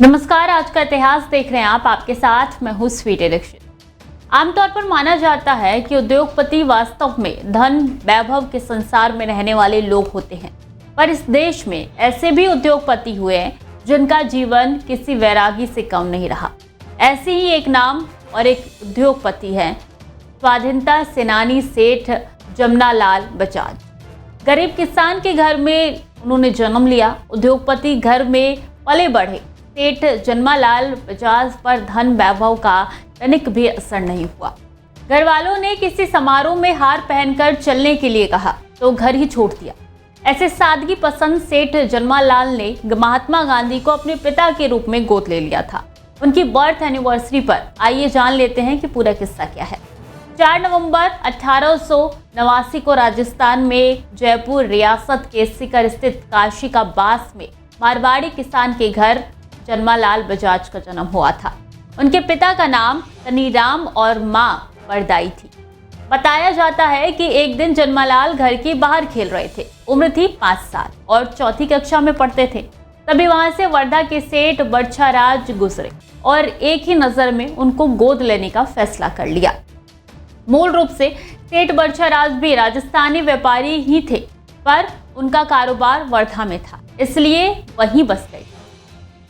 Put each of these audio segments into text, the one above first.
नमस्कार, आज का इतिहास देख रहे हैं आप। आपके साथ मैं हूं स्वीटी दीक्षित। आमतौर पर माना जाता है कि उद्योगपति वास्तव में धन वैभव के संसार में रहने वाले लोग होते हैं, पर इस देश में ऐसे भी उद्योगपति हुए हैं जिनका जीवन किसी वैरागी से कम नहीं रहा। ऐसे ही एक नाम और एक उद्योगपति है स्वाधीनता सेनानी सेठ जमनालाल बजाज। गरीब किसान के घर में उन्होंने जन्म लिया। उद्योगपति घर में पले बढ़े सेठ जमनालाल बजाज पर धन वैभव का तनिक भी असर नहीं हुआ। घर वालों ने किसी समारोह में हार पहनकर चलने के लिए कहा तो घर ही छोड़ दिया। ऐसे सादगी पसंद सेठ जमनालाल ने महात्मा गांधी को अपने पिता के रूप में गोद ले लिया था। उनकी बर्थ एनिवर्सरी पर आइए जान लेते हैं कि पूरा किस्सा क्या है। 4 नवंबर 1889 को राजस्थान में जयपुर रियासत के सीकर स्थित काशी का बास में मारवाड़ी किसान के घर जमनालाल बजाज का जन्म हुआ था। उनके पिता का नाम तनीराम और मां वरदाई थी। बताया जाता है कि एक दिन जमनालाल घर के बाहर खेल रहे थे। उम्र थी 5 साल और चौथी कक्षा में पढ़ते थे। तभी वहां से वर्धा के सेठ बरछाराज गुजरे और एक ही नजर में उनको गोद लेने का फैसला कर लिया। मूल रूप से सेठ बरछाराज भी राजस्थानी व्यापारी ही थे, पर उनका कारोबार वर्धा में था, इसलिए वहीं बस गए।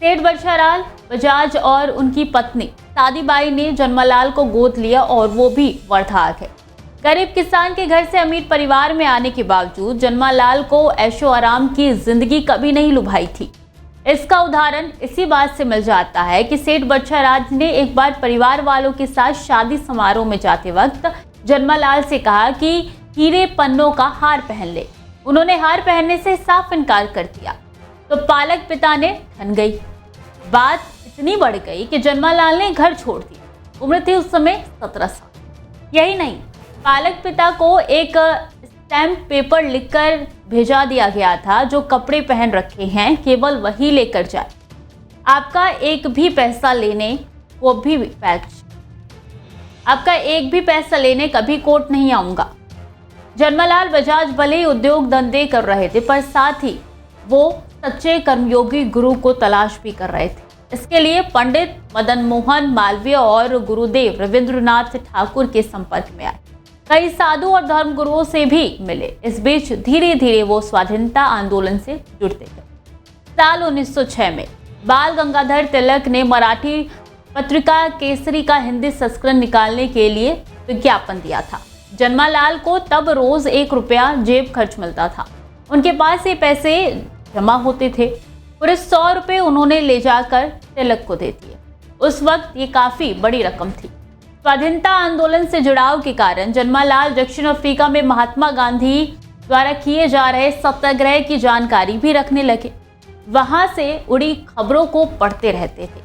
सेठ बरछाराज बजाज और उनकी पत्नी सादीबाई ने जमनालाल को गोद लिया और वो भी वर्धा आ गए। गरीब किसान के घर से अमीर परिवार में आने के बावजूद जमनालाल को ऐशो आराम की जिंदगी कभी नहीं लुभाई थी। इसका उदाहरण इसी बात से मिल जाता है कि सेठ बरछाराज ने एक बार परिवार वालों के साथ शादी समारोह में जाते वक्त जमनालाल से कहा कि हीरे पन्नों का हार पहन ले। उन्होंने हार पहनने से साफ इनकार कर दिया तो पालक पिता ने ठन गई। बात इतनी बढ़ गई कि जमनालाल ने घर छोड़ दिया। उम्र थी उस समय 17 साल। यही नहीं, पालक पिता को एक स्टैम्प पेपर लिखकर भेजा दिया गया था, जो कपड़े पहन रखे हैं केवल वही लेकर जाए, आपका एक भी पैसा लेने कभी कोर्ट नहीं आऊंगा। जमनालाल बजाज भले ही उद्योग धंधे कर रहे थे, पर साथ ही वो सच्चे कर्मयोगी गुरु को तलाश भी कर रहे थे। इसके लिए पंडित मदन मोहन मालवीय और गुरुदेव रविंद्रनाथ ठाकुर के संपर्क में आए। कई साधु और धर्म गुरुओं से भी मिले। इस बीच धीरे धीरे वो स्वाधीनता आंदोलन से जुड़ते गए। साल 1906 में बाल गंगाधर तिलक ने मराठी पत्रिका केसरी का हिंदी संस्करण निकालने के लिए विज्ञापन दिया था। जमनालाल को तब रोज 1 रुपया जेब खर्च मिलता था। उनके पास ये पैसे जमा होते थे। पूरे 100 रुपये उन्होंने ले जाकर तिलक को दे दिए। उस वक्त ये काफी बड़ी रकम थी। स्वाधीनता आंदोलन से जुड़ाव के कारण जमनालाल दक्षिण अफ्रीका में महात्मा गांधी द्वारा किए जा रहे सत्याग्रह की जानकारी भी रखने लगे। वहां से उड़ी खबरों को पढ़ते रहते थे।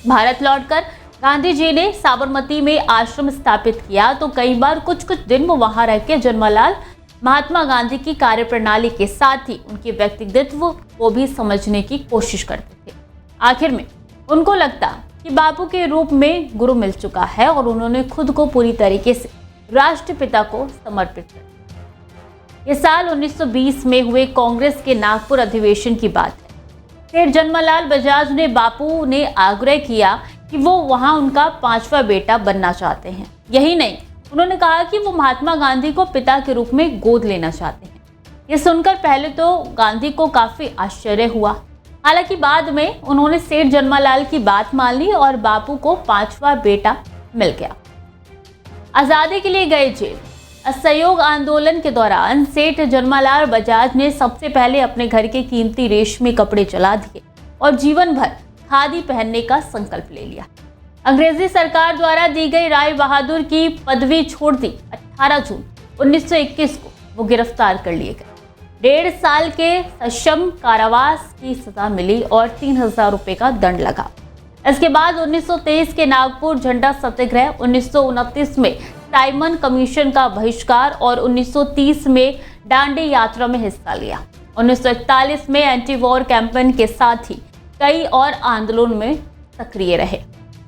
भारत लौटकर गांधी जी ने साबरमती में आश्रम स्थापित किया तो कई बार कुछ दिन वो वहां रह के जमनालाल महात्मा गांधी की कार्यप्रणाली के साथ ही उनके व्यक्तित्व को भी समझने की कोशिश करते थे। आखिर में उनको लगता कि बापू के रूप में गुरु मिल चुका है और उन्होंने खुद को पूरी तरीके से राष्ट्रपिता को समर्पित कर दिया। ये साल 1920 में हुए कांग्रेस के नागपुर अधिवेशन की बात है। फिर जमनालाल बजाज ने बापू ने आग्रह किया कि वो वहां उनका 5वां बेटा बनना चाहते हैं। यही नहीं, उन्होंने कहा कि वो महात्मा गांधी को पिता के रूप में गोद लेना चाहते हैं। ये सुनकर पहले तो गांधी को काफी आश्चर्य हुआ। हालांकि बाद में उन्होंने सेठ जमनालाल की बात मान ली और बापू को 5वां बेटा मिल गया। आजादी के लिए गए जेल। असहयोग आंदोलन के दौरान सेठ जमनालाल बजाज ने सबसे पहले अपने घर के कीमती रेशमी कपड़े जला दिए और जीवन भर खादी पहनने का संकल्प ले लिया। अंग्रेजी सरकार द्वारा दी गई राय बहादुर की पदवी छोड़ दी। 18 जून 1921 को वो गिरफ्तार कर लिए गए। 1.5 साल के सश्रम कारावास की सजा मिली और 3000 रुपये का दंड लगा। इसके बाद 1923 के नागपुर झंडा सत्याग्रह, 1929 में साइमन कमीशन का बहिष्कार और 1930 में दांडी यात्रा में हिस्सा लिया। 1941 में एंटी वॉर कैंपेन के साथ ही कई और आंदोलन में सक्रिय रहे।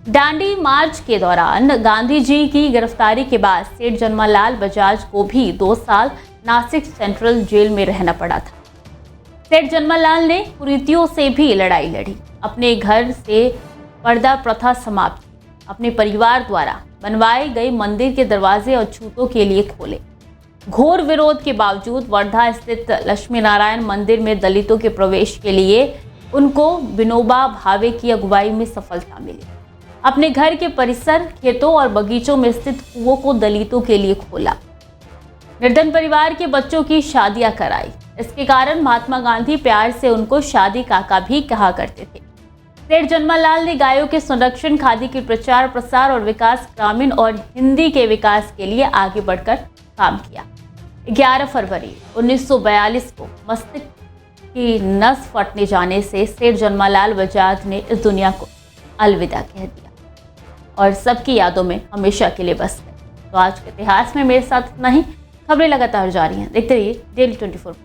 दांडी मार्च के दौरान गांधी जी की गिरफ्तारी के बाद सेठ जमनालाल बजाज को भी 2 साल नासिक सेंट्रल जेल में रहना पड़ा था। सेठ जन्मलाल ने कुरीतियों से भी लड़ाई लड़ी, अपने घर से पर्दा प्रथा समाप्त की, अपने परिवार द्वारा बनवाए गए मंदिर के दरवाजे अछूतों के लिए खोले। घोर विरोध के बावजूद वर्धा स्थित लक्ष्मी नारायण मंदिर में दलितों के प्रवेश के लिए उनको विनोबा भावे की अगुवाई में सफलता मिली। अपने घर के परिसर, खेतों और बगीचों में स्थित कुओं को दलितों के लिए खोला। निर्धन परिवार के बच्चों की शादियां कराई। इसके कारण महात्मा गांधी प्यार से उनको शादी काका भी कहा करते थे। सेठ जन्मलाल ने गायों के संरक्षण, खादी के प्रचार प्रसार और विकास, ग्रामीण और हिंदी के विकास के लिए आगे बढ़कर काम किया। 11 फरवरी 1942 को मस्तिष्क की नस फटने जाने से सेठ जन्मलाल बजाज ने इस दुनिया को अलविदा कह दिया और सबकी यादों में हमेशा के लिए बस गए। तो आज के इतिहास में मेरे साथ इतना ही। खबरें लगातार जारी हैं, देखते रहिए डेली 24।